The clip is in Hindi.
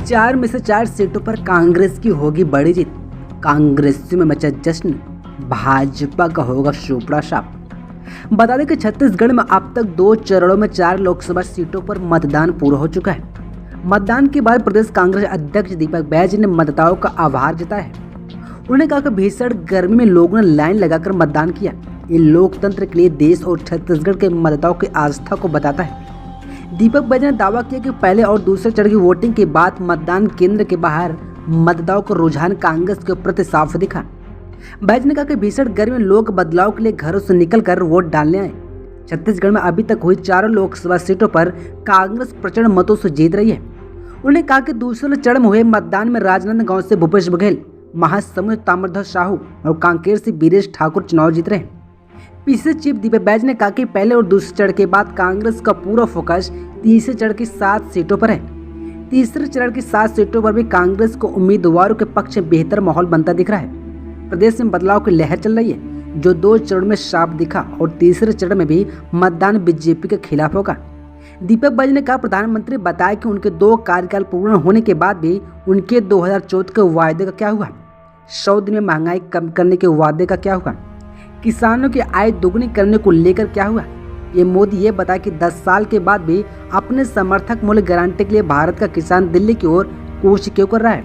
4 में से 4 सीटों पर कांग्रेस की होगी बड़ी जीत। कांग्रेसियों में मचा जश्न, भाजपा का होगा सुपड़ा साफ। बता दें कि छत्तीसगढ़ में अब तक 2 चरणों में 4 लोकसभा सीटों पर मतदान पूरा हो चुका है। मतदान के बाद प्रदेश कांग्रेस अध्यक्ष दीपक बैज ने मतदाताओं का आभार जताया है। उन्होंने कहा कि भीषण गर्मी में लोगों ने लाइन लगाकर मतदान किया। ये लोकतंत्र के लिए देश और छत्तीसगढ़ के मतदाताओं की आस्था को बताता है। दीपक बैज ने दावा किया कि पहले और दूसरे चरण की वोटिंग के बाद मतदान केंद्र के बाहर मतदाताओं का रुझान कांग्रेस के प्रति साफ दिखा। बैज ने कहा कि भीषण गर्मी में लोग बदलाव के लिए घरों से निकलकर वोट डालने आए। छत्तीसगढ़ में अभी तक हुई 4 लोकसभा सीटों पर कांग्रेस प्रचंड मतों से जीत रही है। उन्होंने कहा कि दूसरे चरण में हुए मतदान में राजनांदगांव से भूपेश बघेल, महासमुंद ताम्रध्वज साहू और कांकेर से बीरेश ठाकुर चुनाव जीत रहे हैं। पीसीसी चीफ दीपक बैज ने कहा कि पहले और दूसरे चरण के बाद कांग्रेस का पूरा फोकस तीसरे चरण की 7 सीटों पर है। तीसरे चरण की 7 सीटों पर भी कांग्रेस को उम्मीदवारों के पक्ष में बेहतर माहौल बनता दिख रहा है। प्रदेश में बदलाव की लहर चल रही है, जो 2 चरण में साफ दिखा और तीसरे चरण में भी मतदान बीजेपी के खिलाफ होगा। दीपक बैज ने कहा, प्रधानमंत्री बताया कि उनके 2 कार्यकाल पूर्ण होने के बाद भी उनके 2014 के वायदे का क्या हुआ, 100 दिन में महंगाई कम करने के वादे का क्या हुआ, किसानों की आय दोगुनी करने को लेकर क्या हुआ। ये मोदी ये बताया कि 10 साल के बाद भी अपने समर्थक मूल्य गारंटी के लिए भारत का किसान दिल्ली की ओर कूच क्यों कर रहा है।